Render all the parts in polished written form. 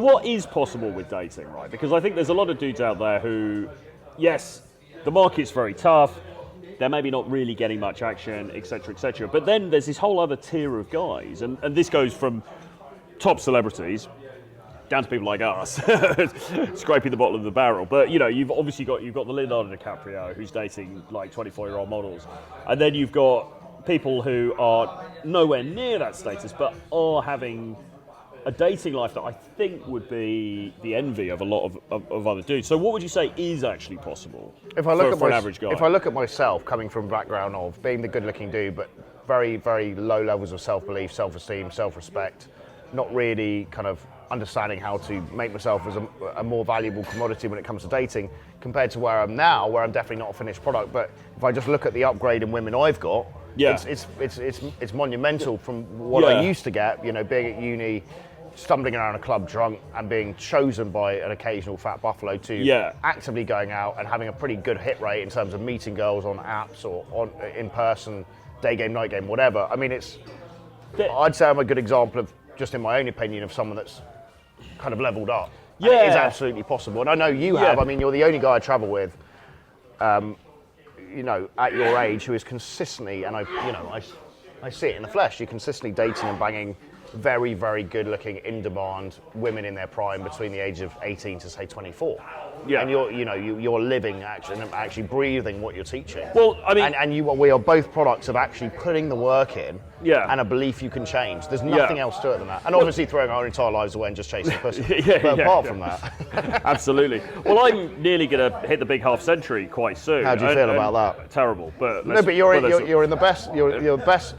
what is possible with dating, right? Because I think there's a lot of dudes out there who, yes, the market's very tough, they're maybe not really getting much action, etc., etc. But then there's this whole other tier of guys, and this goes from top celebrities down to people like us, scraping the bottom of the barrel. But you've obviously got the Leonardo DiCaprio who's dating like 24-year-old models, and then you've got people who are nowhere near that status, but are having a dating life that I think would be the envy of a lot of other dudes. So what would you say is actually possible for an average guy? If I look at myself, coming from a background of being the good-looking dude, but very, very low levels of self-belief, self-esteem, self-respect, not really kind of understanding how to make myself as a more valuable commodity when it comes to dating, compared to where I'm now, where I'm definitely not a finished product. But if I just look at the upgrade in women I've got, it's monumental from what I used to get, being at uni, stumbling around a club drunk and being chosen by an occasional fat buffalo to actively going out and having a pretty good hit rate in terms of meeting girls on apps or in person, day game, night game, whatever. I mean, I'd say I'm a good example of, just in my own opinion, of someone that's kind of leveled up. Yeah. And it is absolutely possible. And I know you have. I mean, you're the only guy I travel with, at your age, who is consistently, and I see it in the flesh, you're consistently dating and banging very, very good-looking, in-demand women in their prime between the age of 18 to say 24. Yeah. And you're living actually breathing what you're teaching. Well, I mean, and we are both products of actually putting the work in. And a belief you can change. There's nothing else to it than that. And obviously throwing our entire lives away and just chasing pussy. But apart from that. Absolutely. Well, I'm nearly going to hit the big half century quite soon. How do you feel about that? Terrible. But you're in the best. You're best.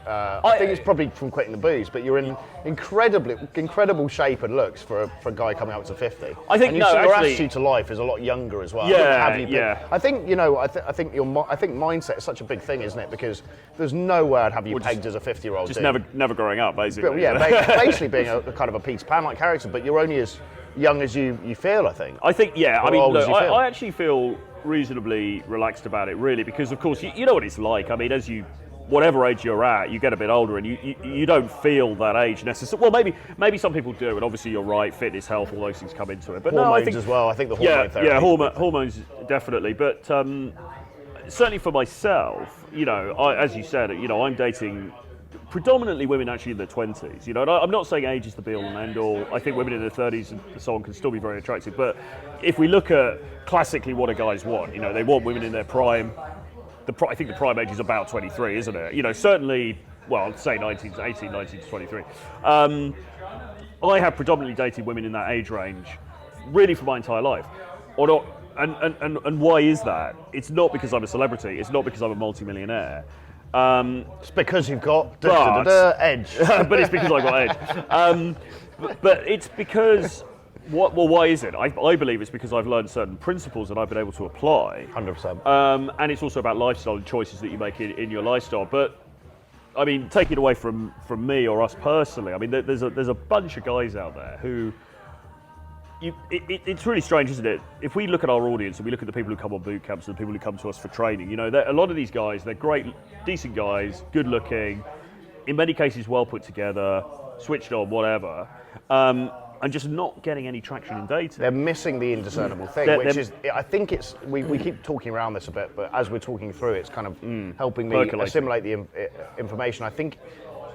I think it's probably from quitting the booze, but you're in incredible shape and looks for a guy coming up to 50. I think your attitude to life is a lot younger as well. I think mindset is such a big thing, isn't it? Because there's no way I'd have you pegged as a 50-year-old. Just never growing up, basically. But basically being a kind of a Peter Pan-like character, but you're only as young as you feel. I think. I actually feel reasonably relaxed about it, really, because of course you know what it's like. I mean, whatever age you're at, you get a bit older and you don't feel that age necessarily. Well, maybe some people do, and obviously you're right, fitness, health, all those things come into it. But hormones I think as well. I think the hormone therapy. Hormones definitely. But certainly for myself, as you said, I'm dating predominantly women actually in their 20s. And I'm not saying age is the be-all and end-all. I think women in their 30s and so on can still be very attractive. But if we look at classically what a guys want, they want women in their prime. I think the prime age is about 23, isn't it? Certainly, well, say 18, 19 to 23. I have predominantly dated women in that age range, really for my entire life. Or not, and why is that? It's not because I'm a celebrity. It's not because I'm a multi-millionaire. It's because you've got edge. But it's because I've got edge. But it's because... why is it? I believe it's because I've learned certain principles that I've been able to apply. 100%. And it's also about lifestyle and choices that you make in your lifestyle. But, I mean, take it away from me or us personally. I mean, there's a bunch of guys out there who... It's really strange, isn't it? If we look at our audience and we look at the people who come on boot camps and the people who come to us for training, a lot of these guys, they're great, decent guys, good looking, in many cases well put together, switched on, whatever. And just not getting any traction in dating. They're missing the indiscernible thing, I think it's, we keep talking around this a bit, but as we're talking through, it's kind of helping me assimilate the information. I think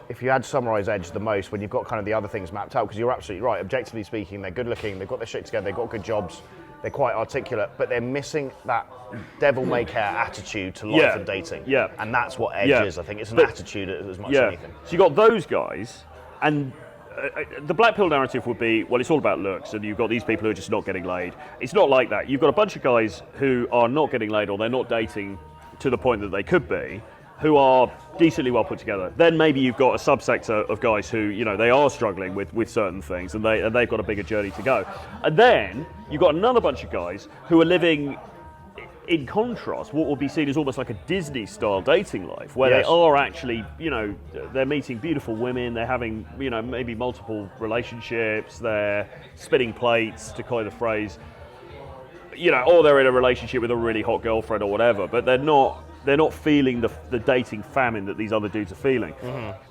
if you had summarise Edge the most, when you've got kind of the other things mapped out, because you're absolutely right, objectively speaking, they're good looking, they've got their shit together, they've got good jobs, they're quite articulate, but they're missing that devil-may-care attitude to life and dating. Yeah. And that's what Edge is, I think. It's an attitude as much as anything. So you got those guys, and the black pill narrative would be, well, it's all about looks, and you've got these people who are just not getting laid. It's not like that. You've got a bunch of guys who are not getting laid, or they're not dating to the point that they could be, who are decently well put together. Then maybe you've got a subsector of guys who, they are struggling with certain things, and they've got a bigger journey to go. And then you've got another bunch of guys who are living, in contrast, what will be seen as almost like a Disney-style dating life, where they are actually, they're meeting beautiful women, they're having, maybe multiple relationships, they're spinning plates, to coin the phrase, or they're in a relationship with a really hot girlfriend or whatever, but they're not they're not feeling the dating famine that these other dudes are feeling.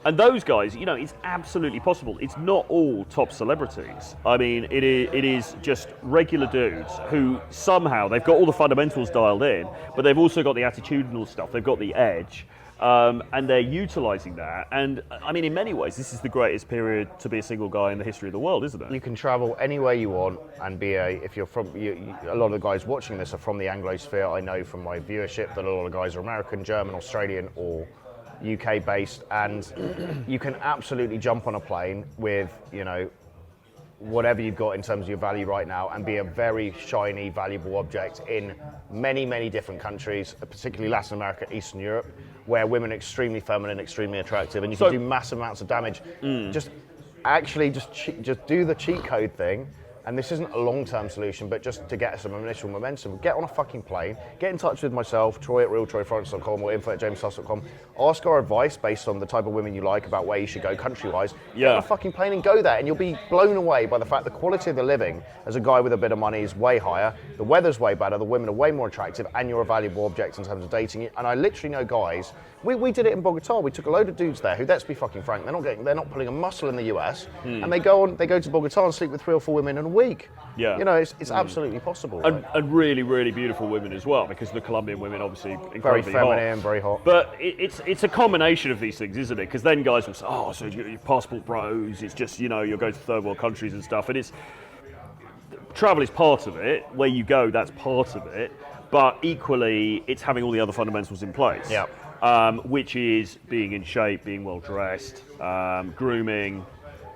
And those guys, you know, it's absolutely possible. It's not all top celebrities. I mean, it is just regular dudes who somehow they've got all the fundamentals dialed in, but they've also got the attitudinal stuff. They've got the edge. And they're utilising that. And I mean, in many ways, this is the greatest period to be a single guy in the history of the world, isn't it? You can travel anywhere you want and be if you're from, a lot of the guys watching this are from the Anglosphere. I know from my viewership that a lot of guys are American, German, Australian, or UK based. And you can absolutely jump on a plane with, you know, whatever you've got in terms of your value right now and be a very shiny, valuable object in many, many different countries, particularly Latin America, Eastern Europe, where women are extremely feminine, extremely attractive, and you can do massive amounts of damage. Just do the cheat code thing. And this isn't a long-term solution, but just to get some initial momentum, get on a fucking plane, get in touch with myself, Troy at realtroyflorence.com or info@jamestusk.com. Ask our advice based on the type of women you like about where you should go country-wise. Get on a fucking plane and go there, and you'll be blown away by the fact the quality of the living as a guy with a bit of money is way higher, the weather's way better, the women are way more attractive, and you're a valuable object in terms of dating. And I literally know guys, we did it in Bogota. We took a load of dudes there who, let's be fucking frank, they're not pulling a muscle in the US, and they go to Bogota and sleep with 3 or 4 women in a week. Yeah. You know, it's absolutely possible. And really, really beautiful women as well, because the Colombian women obviously very incredibly feminine, hot. very hot. But it's a combination of these things, isn't it? Because then guys will say, oh, so your passport bros, it's just, you know, you'll go to third world countries and stuff. And it's travel is part of it. Where you go, that's part of it. But equally, it's having all the other fundamentals in place. Yeah. Which is being in shape, being well dressed, grooming,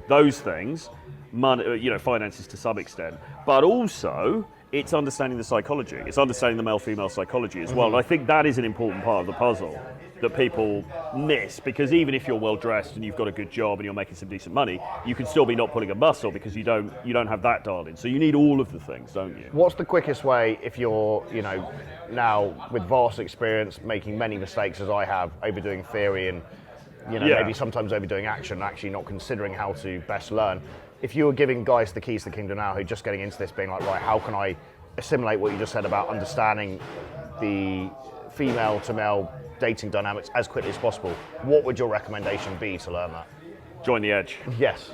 those things, money, you know, finances to some extent, but also it's understanding the psychology. It's understanding the male-female psychology as well. And I think that is an important part of the puzzle that people miss, because even if you're well dressed and you've got a good job and you're making some decent money, you can still be not pulling a muscle because you don't have that dialed in. So you need all of the things, don't you? What's the quickest way, if you're, you know, now with vast experience, making many mistakes as I have, overdoing theory and, you know, maybe sometimes overdoing action, actually not considering how to best learn. If you were giving guys the keys to the kingdom now who are just getting into this, being like, right, how can I assimilate what you just said about understanding the female to male dating dynamics as quickly as possible, what would your recommendation be to learn that? Join the edge. Yes.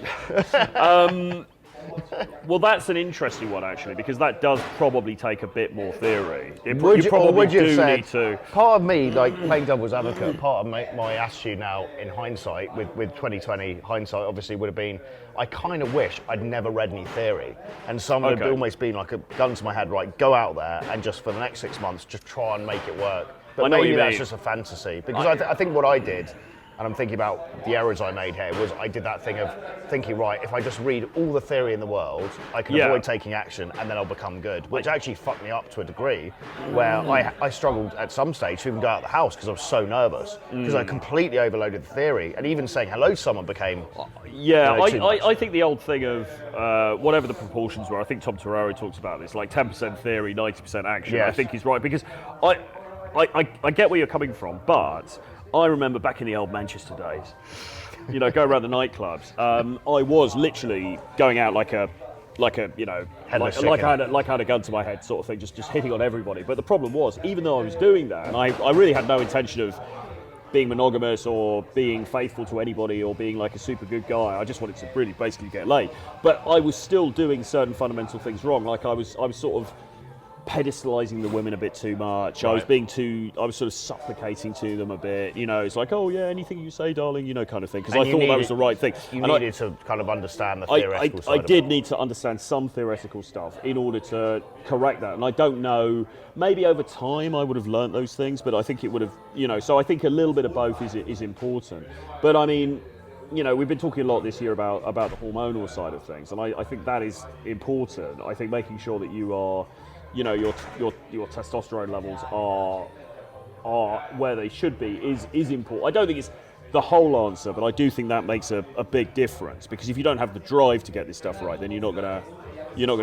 Well, that's an interesting one actually, because that does probably take a bit more theory. Would you have said, need to. Part of me, like playing devil's advocate, part of my attitude now in hindsight, with 2020 hindsight obviously would have been, I kind of wish I'd never read any theory, and some would have almost been like a gun to my head, right, go out there and just for the next 6 months just try and make it work. But maybe that's just a fantasy, because I think what I did, and I'm thinking about the errors I made here, was I did that thing of thinking, right, if I just read all the theory in the world, I can avoid taking action and then I'll become good, which actually fucked me up to a degree, where I struggled at some stage to even go out of the house because I was so nervous, because I completely overloaded the theory, and even saying hello to someone became... Yeah, I think the old thing of whatever the proportions were, I think Tom Terrari talks about this, like 10% theory, 90% action, I think he's right, because I get where you're coming from, but I remember back in the old Manchester days, you know, go around the nightclubs. I was literally going out like a you know, like I had a gun to my head sort of thing, just hitting on everybody. But the problem was, even though I was doing that, and I really had no intention of being monogamous or being faithful to anybody or being like a super good guy. I just wanted to really basically get laid. But I was still doing certain fundamental things wrong. Like I was sort of pedestalizing the women a bit too much. Right. I was sort of supplicating to them a bit. You know, it's like, oh yeah, anything you say, darling, you know, kind of thing. Because I thought that was the right thing. You needed to kind of understand the theoretical side. I did need to understand some theoretical stuff in order to correct that. And I don't know, maybe over time I would have learnt those things, but I think it would have, you know, so I think a little bit of both is important. But I mean, you know, we've been talking a lot this year about the hormonal side of things, and I think that is important. I think making sure that you are, you know, your testosterone levels are where they should be is important. I don't think it's the whole answer, but I do think that makes a big difference, because if you don't have the drive to get this stuff right, then you're not gonna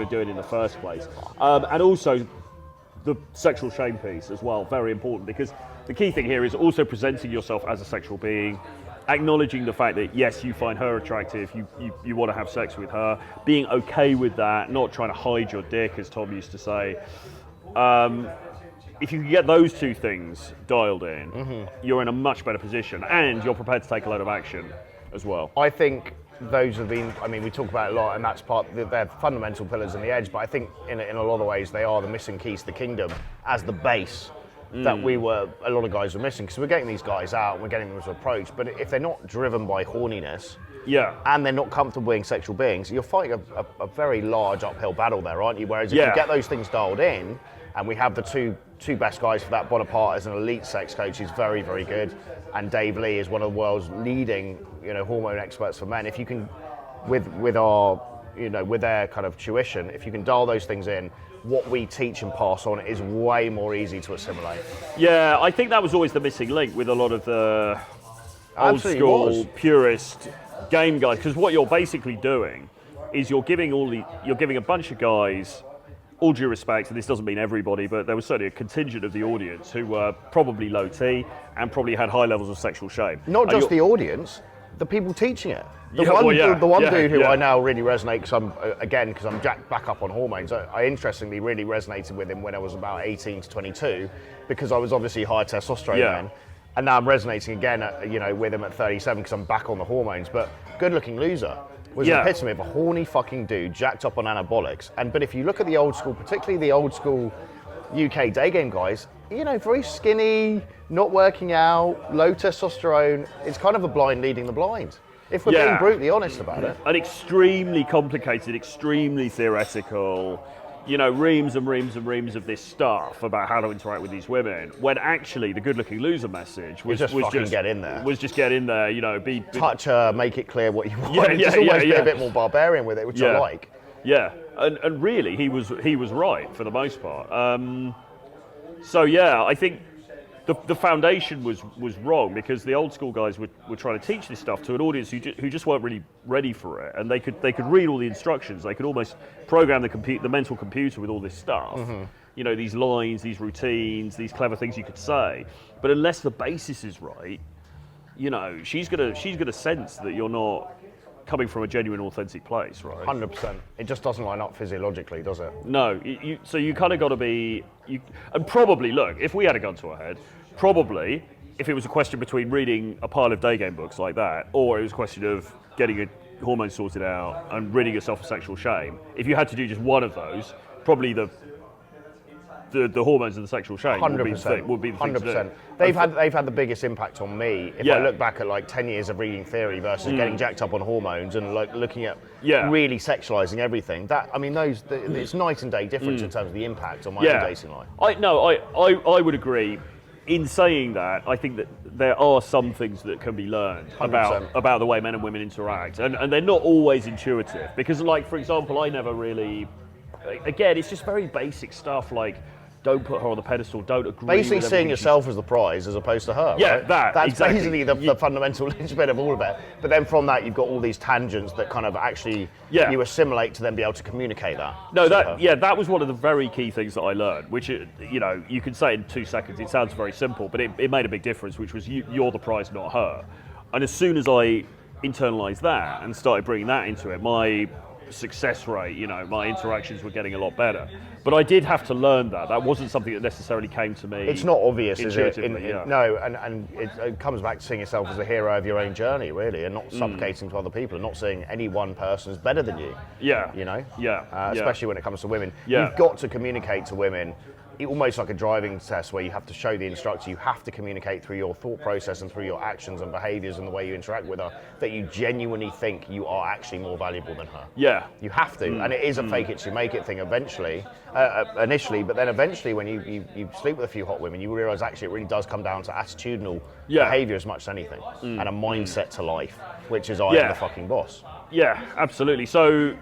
do it in the first place. And also the sexual shame piece as well, very important, because the key thing here is also presenting yourself as a sexual being, acknowledging the fact that yes, you find her attractive, you want to have sex with her, being okay with that, not trying to hide your dick, as Tom used to say, if you can get those two things dialed in, you're in a much better position, and you're prepared to take a load of action as well. I think those have been, I mean, we talk about it a lot, and that's they're fundamental pillars in the Edge, but I think in a lot of ways they are the missing keys to the kingdom as the base that a lot of guys were missing, because we're getting these guys out, we're getting them to approach, but if they're not driven by horniness, and they're not comfortable being sexual beings, you're fighting a very large uphill battle there, aren't you? Whereas if you get those things dialed in, and we have the two best guys for that, Bonaparte as an elite sex coach, he's very, very good, and Dave Lee is one of the world's leading, hormone experts for men. If you can, with our, with their kind of tuition, if you can dial those things in, what we teach and pass on is way more easy to assimilate. Yeah, I think that was always the missing link with a lot of the old school purist game guys, because what you're basically doing is you're giving a bunch of guys, all due respect, and this doesn't mean everybody, but there was certainly a contingent of the audience who were probably low T and probably had high levels of sexual shame. Not just the audience, the people teaching it. The one dude who I now really resonate, because I'm jacked back up on hormones. I interestingly really resonated with him when I was about 18 to 22, because I was obviously high testosterone then, and now I'm resonating again, with him at 37 because I'm back on the hormones. But Good Looking Loser was an epitome of a horny fucking dude jacked up on anabolics. But if you look at the old school, particularly the old school UK day game guys, very skinny, not working out, low testosterone. It's kind of a blind leading the blind, if we're being brutally honest about it. An extremely complicated, extremely theoretical, reams and reams and reams of this stuff about how to interact with these women, when actually the Good Looking Loser message was just get in there. Was just get in there, be touch her, make it clear what you want. Just almost be a bit more barbarian with it, which I like. Yeah, and really he was right for the most part. I think the foundation was wrong, because the old school guys were trying to teach this stuff to an audience who just weren't really ready for it, and they could read all the instructions, they could almost program the mental computer with all this stuff, these lines, these routines, these clever things you could say, but unless the basis is right, she's gonna sense that you're not coming from a genuine, authentic place, right? 100%. It just doesn't line up physiologically, does it? No. So you kind of got to be... and probably, look, if we had a gun to our head, probably, if it was a question between reading a pile of day game books like that, or it was a question of getting your hormones sorted out and ridding yourself of sexual shame, if you had to do just one of those, probably the hormones and the sexual shame 100%, would be the thing 100%. To do. They've had the biggest impact on me. If I look back at 10 years of reading theory versus getting jacked up on hormones and looking at really sexualizing everything, it's night and day difference in terms of the impact on my own dating life. I would agree. In saying that, I think that there are some things that can be learned about the way men and women interact, and they're not always intuitive, because, for example, I never really... Again, it's just very basic stuff, like don't put her on the pedestal, don't agree basically with seeing yourself as the prize as opposed to her, right? That's exactly. Basically the fundamental linchpin of all of it. But then from that, you've got all these tangents that kind of actually you assimilate to then be able to communicate that. No, that was one of the very key things that I learned, which, you could say in 2 seconds, it sounds very simple, but it made a big difference, which was you're the prize, not her. And as soon as I internalized that and started bringing that into it, my success rate, my interactions were getting a lot better. But I did have to learn that. That wasn't something that necessarily came to me. It's not obvious, is it? Yeah. No, and it comes back to seeing yourself as a hero of your own journey, really, and not suffocating to other people, and not seeing any one person as better than you. Yeah. Especially when it comes to women. Yeah. You've got to communicate to women, almost like a driving test where you have to show the instructor, you have to communicate through your thought process and through your actions and behaviours and the way you interact with her, that you genuinely think you are actually more valuable than her. Yeah. You have to, and it is a fake it till you make it thing initially, but then eventually when you sleep with a few hot women, you realise actually it really does come down to attitudinal behaviour as much as anything, and a mindset to life, which is I am the fucking boss. Yeah, absolutely. So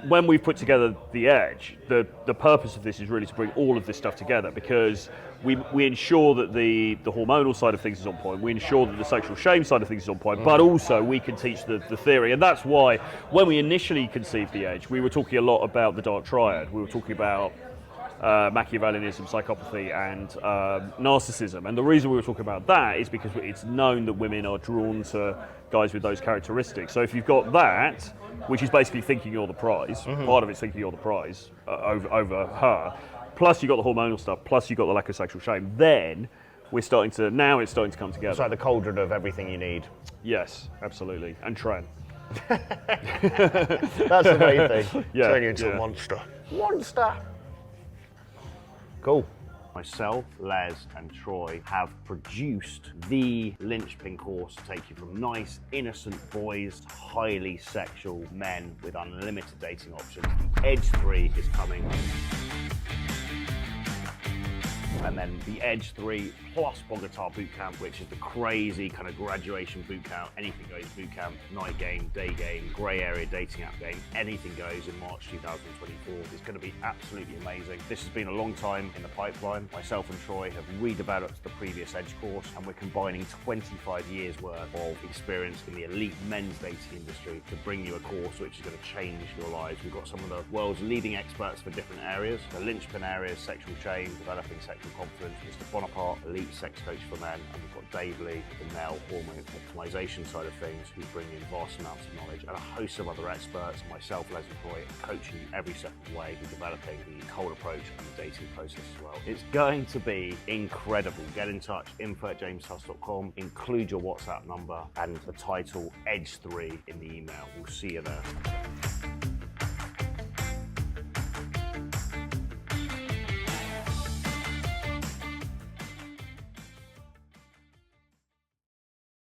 when we've put together the Edge, the purpose of this is really to bring all of this stuff together, because we ensure that the hormonal side of things is on point, we ensure that the sexual shame side of things is on point, but also we can teach the theory. And that's why when we initially conceived the Edge, we were talking a lot about the dark triad. We were talking about Machiavellianism, psychopathy, and narcissism. And the reason we were talking about that is because it's known that women are drawn to guys with those characteristics. So if you've got that, which is basically thinking you're the prize, part of it's thinking you're the prize over her, plus you got the hormonal stuff, plus you got the lack of sexual shame, then now it's starting to come together. It's like the cauldron of everything you need. Yes, absolutely. And Tren. That's the main thing. Yeah, Turn you into yeah. a monster. Monster! Cool. Myself, Les, and Troy have produced the linchpin course to take you from nice, innocent boys to highly sexual men with unlimited dating options. The Edge 3 is coming. And then the Edge 3 plus Bogota Bootcamp, which is the crazy kind of graduation bootcamp, anything goes bootcamp, night game, day game, grey area dating app game, anything goes in March 2024. It's going to be absolutely amazing. This has been a long time in the pipeline. Myself and Troy have redeveloped the previous Edge course, and we're combining 25 years worth of experience in the elite men's dating industry to bring you a course which is going to change your lives. We've got some of the world's leading experts for different areas. The linchpin areas, sexual shame, developing sexual confidence, Mr. Bonaparte, elite sex coach for men, and we've got Dave Lee, the male hormone optimization side of things, who bring in vast amounts of knowledge, and a host of other experts, and myself, Les and Troy, coaching you every step of the way with developing the cold approach and the dating process as well. It's going to be incredible. Get in touch, info@jamestusk.com, include your WhatsApp number and the title Edge 3 in the email. We'll see you there.